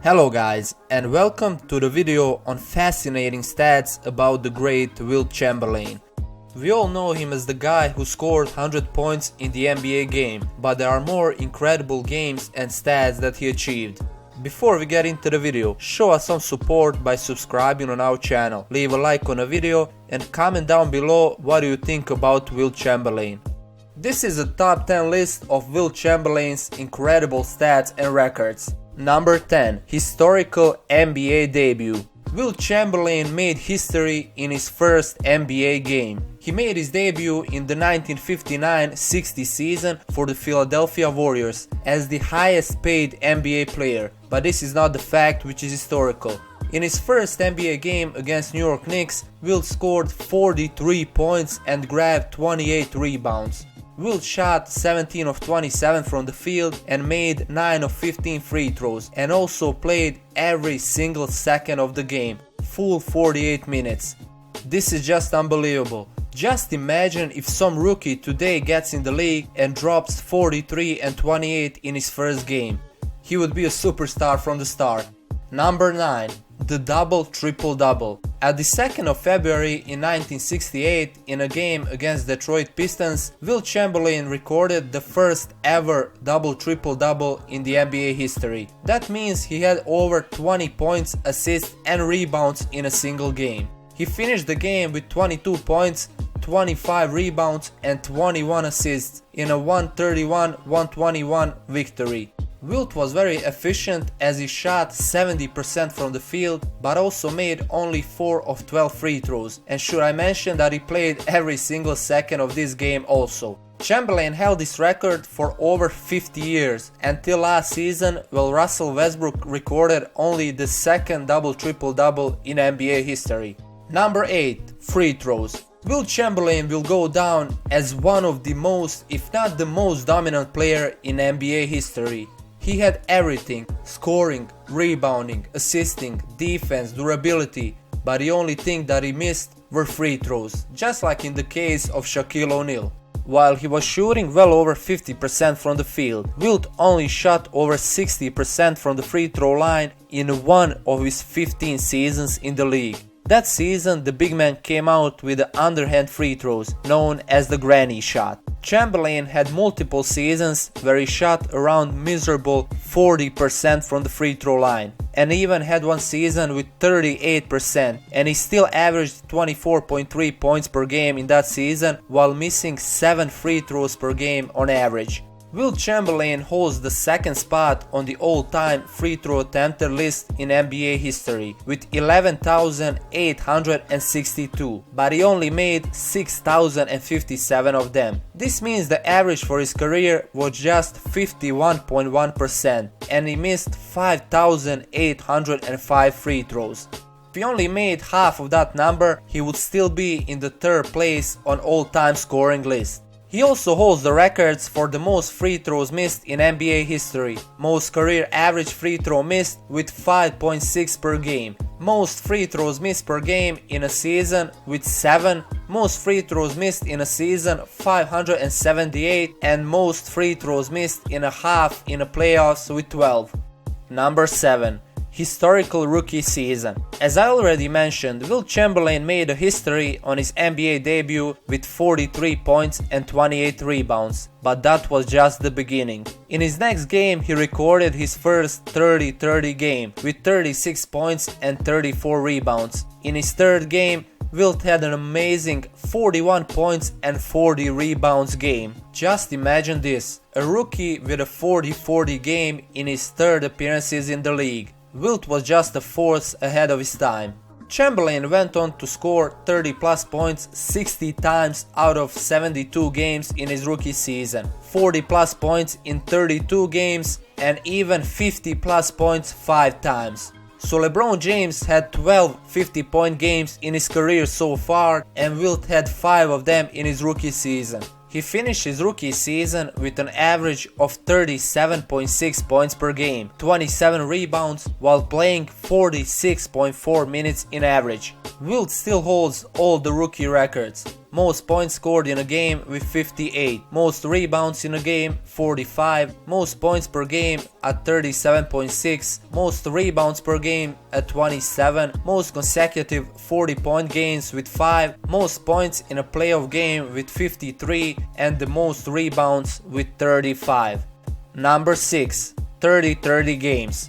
Hello guys, and welcome to the video on fascinating stats about the great Wilt Chamberlain. We all know him as the guy who scored 100 points in the NBA game, but there are more incredible games and stats that he achieved. Before we get into the video, show us some support by subscribing on our channel, leave a like on the video and comment down below what you think about Wilt Chamberlain. This is a top 10 list of Wilt Chamberlain's incredible stats and records. Number 10. Historical NBA debut. Wilt Chamberlain made history in his first NBA game. He made his debut in the 1959-60 season for the Philadelphia Warriors as the highest paid NBA player, but this is not the fact which is historical. In his first NBA game against New York Knicks, Wilt scored 43 points and grabbed 28 rebounds. Wilt shot 17 of 27 from the field and made 9 of 15 free throws, and also played every single second of the game, full 48 minutes. This is just unbelievable. Just imagine if some rookie today gets in the league and drops 43 and 28 in his first game. He would be a superstar from the start. Number 9. The double-triple-double. At the 2nd of February in 1968, in a game against Detroit Pistons, Wilt Chamberlain recorded the first ever double-triple-double in the NBA history. That means he had over 20 points, assists and rebounds in a single game. He finished the game with 22 points, 25 rebounds and 21 assists in a 131-121 victory. Wilt was very efficient as he shot 70% from the field, but also made only 4 of 12 free throws, and should I mention that he played every single second of this game also. Chamberlain held this record for over 50 years, until last season, while Russell Westbrook recorded only the second double-triple-double in NBA history. Number 8. Free throws. Wilt Chamberlain will go down as one of the most, if not the most dominant player in NBA history. He had everything: scoring, rebounding, assisting, defense, durability, but the only thing that he missed were free throws, just like in the case of Shaquille O'Neal. While he was shooting well over 50% from the field, Wilt only shot over 60% from the free throw line in one of his 15 seasons in the league. That season, the big man came out with the underhand free throws, known as the granny shot. Chamberlain had multiple seasons where he shot around miserable 40% from the free throw line, and even had one season with 38%, and he still averaged 24.3 points per game in that season while missing 7 free throws per game on average. Wilt Chamberlain holds the second spot on the all-time free throw attempted list in NBA history with 11,862, but he only made 6,057 of them. This means the average for his career was just 51.1%, and he missed 5,805 free throws. If he only made half of that number, he would still be in the third place on all-time scoring list. He also holds the records for the most free throws missed in NBA history, most career average free throw missed with 5.6 per game, most free throws missed per game in a season with 7, most free throws missed in a season 578, and most free throws missed in a half in a playoffs with 12. Number 7. Historical rookie season. As I already mentioned, Wilt Chamberlain made a history on his NBA debut with 43 points and 28 rebounds, but that was just the beginning. In his next game, he recorded his first 30-30 game with 36 points and 34 rebounds. In his third game, Wilt had an amazing 41 points and 40 rebounds game. Just imagine this, a rookie with a 40-40 game in his third appearances in the league. Wilt was just a force ahead of his time. Chamberlain went on to score 30 plus points 60 times out of 72 games in his rookie season, 40 plus points in 32 games, and even 50 plus points 5 times. So LeBron James had 12 50-point games in his career so far, and Wilt had 5 of them in his rookie season. He finished his rookie season with an average of 37.6 points per game, 27 rebounds, while playing 46.4 minutes in average. Wilt still holds all the rookie records. most points scored in a game with 58, most rebounds in a game 45, most points per game at 37.6, most rebounds per game at 27, most consecutive 40-point games with 5, most points in a playoff game with 53, and the most rebounds with 35. Number 6. 30-30 games.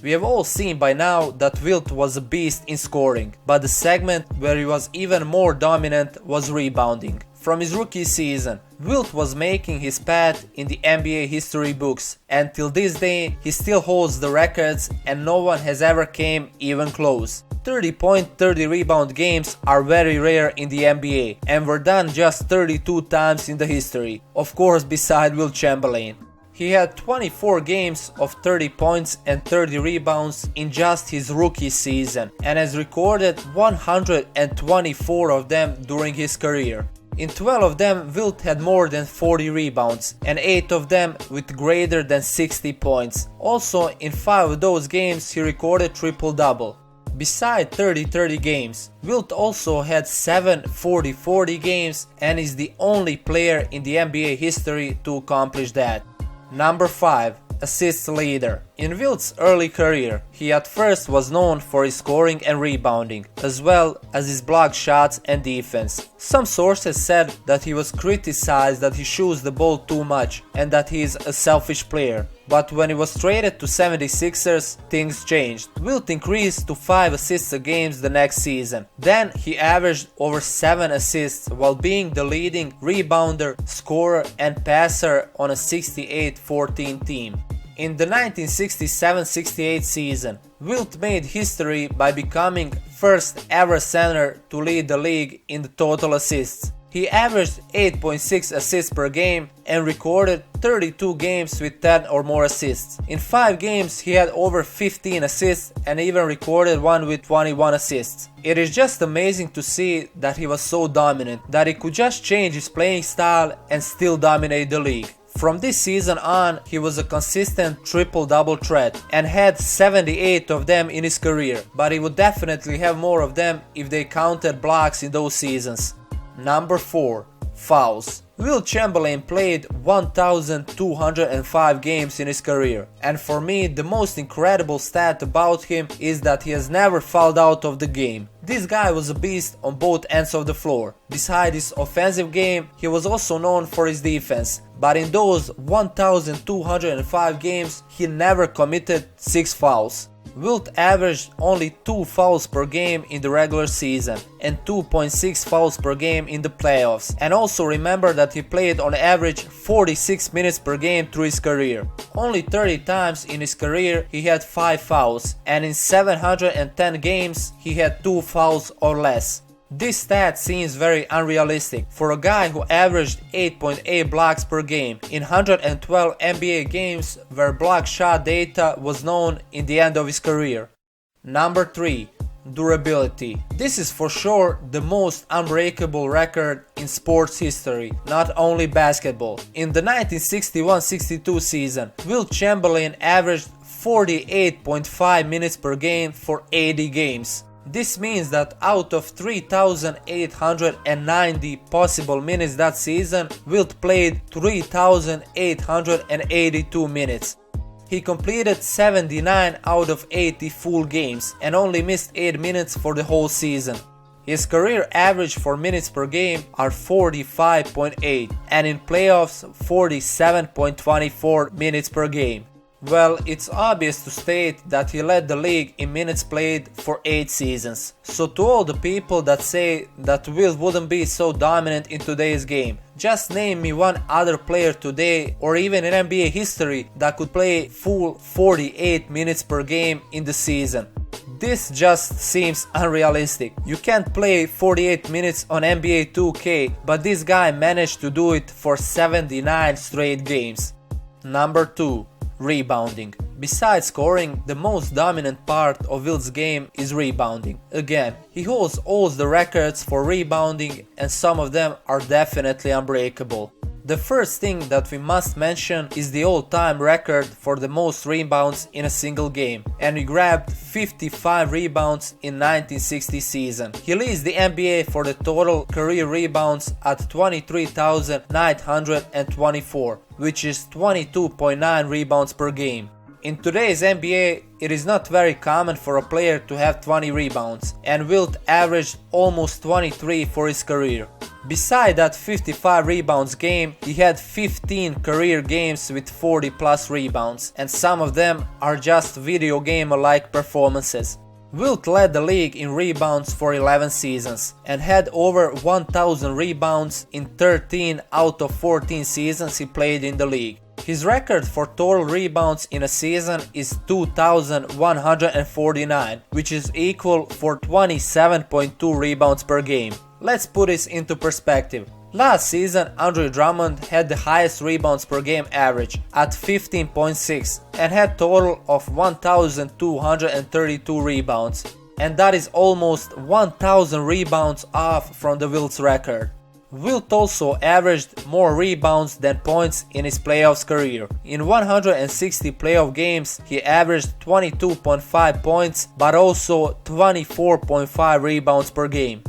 We have all seen by now that Wilt was a beast in scoring, but the segment where he was even more dominant was rebounding. From his rookie season, Wilt was making his path in the NBA history books, and till this day he still holds the records and no one has ever came even close. 30-point, 30-rebound games are very rare in the NBA and were done just 32 times in the history, of course beside Wilt Chamberlain. He had 24 games of 30 points and 30 rebounds in just his rookie season and has recorded 124 of them during his career. In 12 of them, Wilt had more than 40 rebounds and 8 of them with greater than 60 points. Also, in 5 of those games he recorded triple-double. Beside 30-30 games, Wilt also had 7 40-40 games and is the only player in the NBA history to accomplish that. Number 5. Assists leader. In Wilt's early career, he at first was known for his scoring and rebounding, as well as his blocked shots and defense. Some sources said that he was criticized that he shoots the ball too much and that he is a selfish player. But when he was traded to 76ers, things changed. Wilt increased to 5 assists a game the next season. Then he averaged over 7 assists while being the leading rebounder, scorer and passer on a 68-14 team. In the 1967-68 season, Wilt made history by becoming first ever center to lead the league in the total assists. He averaged 8.6 assists per game and recorded 32 games with 10 or more assists. In 5 games he had over 15 assists and even recorded one with 21 assists. It is just amazing to see that he was so dominant, that he could just change his playing style and still dominate the league. From this season on, he was a consistent triple-double threat and had 78 of them in his career, but he would definitely have more of them if they counted blocks in those seasons. Number 4. Fouls. Wilt Chamberlain played 1,205 games in his career, and for me the most incredible stat about him is that he has never fouled out of the game. This guy was a beast on both ends of the floor. Beside his offensive game, he was also known for his defense, but in those 1,205 games he never committed 6 fouls. Wilt averaged only 2 fouls per game in the regular season and 2.6 fouls per game in the playoffs, and also remember that he played on average 46 minutes per game through his career. Only 30 times in his career he had 5 fouls, and in 710 games he had 2 fouls or less. This stat seems very unrealistic for a guy who averaged 8.8 blocks per game in 112 NBA games where block shot data was known in the end of his career. Number 3. Durability. This is for sure the most unbreakable record in sports history, not only basketball. In the 1961-62 season, Wilt Chamberlain averaged 48.5 minutes per game for 80 games. This means that out of 3,890 possible minutes that season, Wilt played 3,882 minutes. He completed 79 out of 80 full games and only missed 8 minutes for the whole season. His career average for minutes per game are 45.8 and in playoffs 47.24 minutes per game. Well, it's obvious to state that he led the league in minutes played for 8 seasons. So to all the people that say that Wilt wouldn't be so dominant in today's game, just name me one other player today or even in NBA history that could play full 48 minutes per game in the season. This just seems unrealistic. You can't play 48 minutes on NBA 2K, but this guy managed to do it for 79 straight games. Number 2. Rebounding. Besides scoring, the most dominant part of Wilt's game is rebounding. Again, he holds all the records for rebounding and some of them are definitely unbreakable. The first thing that we must mention is the all-time record for the most rebounds in a single game, and he grabbed 55 rebounds in 1960 season. He leads the NBA for the total career rebounds at 23,924, which is 22.9 rebounds per game. In today's NBA, it is not very common for a player to have 20 rebounds, and Wilt averaged almost 23 for his career. Beside that 55 rebounds game, he had 15 career games with 40 plus rebounds, and some of them are just video game-alike performances. Wilt led the league in rebounds for 11 seasons and had over 1,000 rebounds in 13 out of 14 seasons he played in the league. His record for total rebounds in a season is 2,149, which is equal for 27.2 rebounds per game. Let's put this into perspective. Last season, Andre Drummond had the highest rebounds per game average at 15.6 and had total of 1,232 rebounds, and that is almost 1,000 rebounds off from the Wilt's record. Wilt also averaged more rebounds than points in his playoffs career. In 160 playoff games, he averaged 22.5 points but also 24.5 rebounds per game.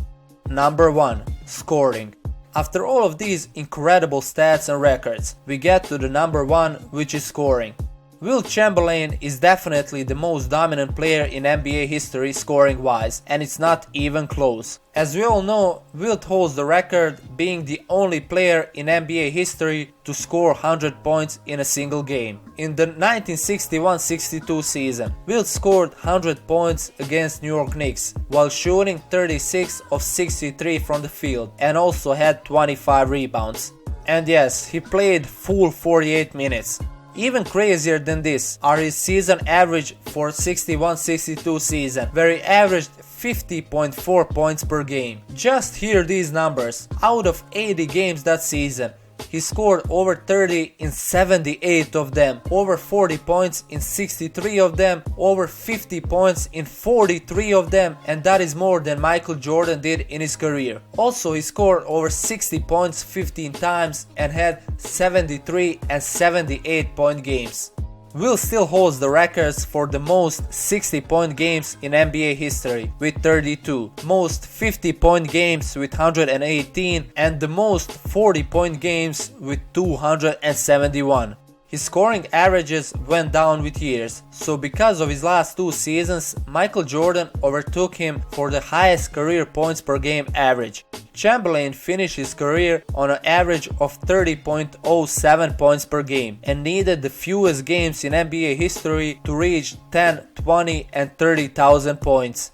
Number 1. Scoring. After all of these incredible stats and records, we get to the number 1, which is scoring. Wilt Chamberlain is definitely the most dominant player in NBA history scoring-wise, and it's not even close. As we all know, Wilt holds the record, being the only player in NBA history to score 100 points in a single game. In the 1961-62 season, Wilt scored 100 points against New York Knicks while shooting 36 of 63 from the field and also had 25 rebounds. And yes, he played full 48 minutes. Even crazier than this are his season average for 61-62 season, where he averaged 50.4 points per game. Just hear these numbers. Out of 80 games that season, he scored over 30 in 78 of them, over 40 points in 63 of them, over 50 points in 43 of them, and that is more than Michael Jordan did in his career. Also, he scored over 60 points 15 times and had 73 and 78 point games. Wilt still holds the records for the most 60-point games in NBA history with 32, most 50-point games with 118, and the most 40-point games with 271. His scoring averages went down with years, so because of his last 2 seasons, Michael Jordan overtook him for the highest career points per game average. Chamberlain finished his career on an average of 30.07 points per game and needed the fewest games in NBA history to reach 10, 20 and 30,000 points.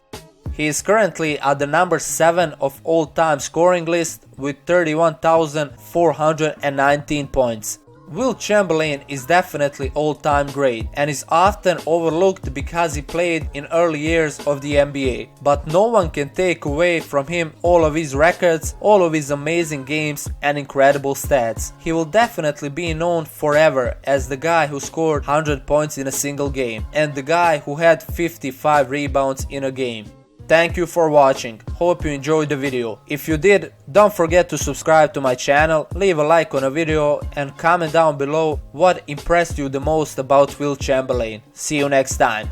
He is currently at the number 7 of all-time scoring list with 31,419 points. Wilt Chamberlain is definitely all-time great and is often overlooked because he played in early years of the NBA, but no one can take away from him all of his records, all of his amazing games and incredible stats. He will definitely be known forever as the guy who scored 100 points in a single game and the guy who had 55 rebounds in a game. Thank you for watching, hope you enjoyed the video. If you did, don't forget to subscribe to my channel, leave a like on the video and comment down below what impressed you the most about Wilt Chamberlain. See you next time.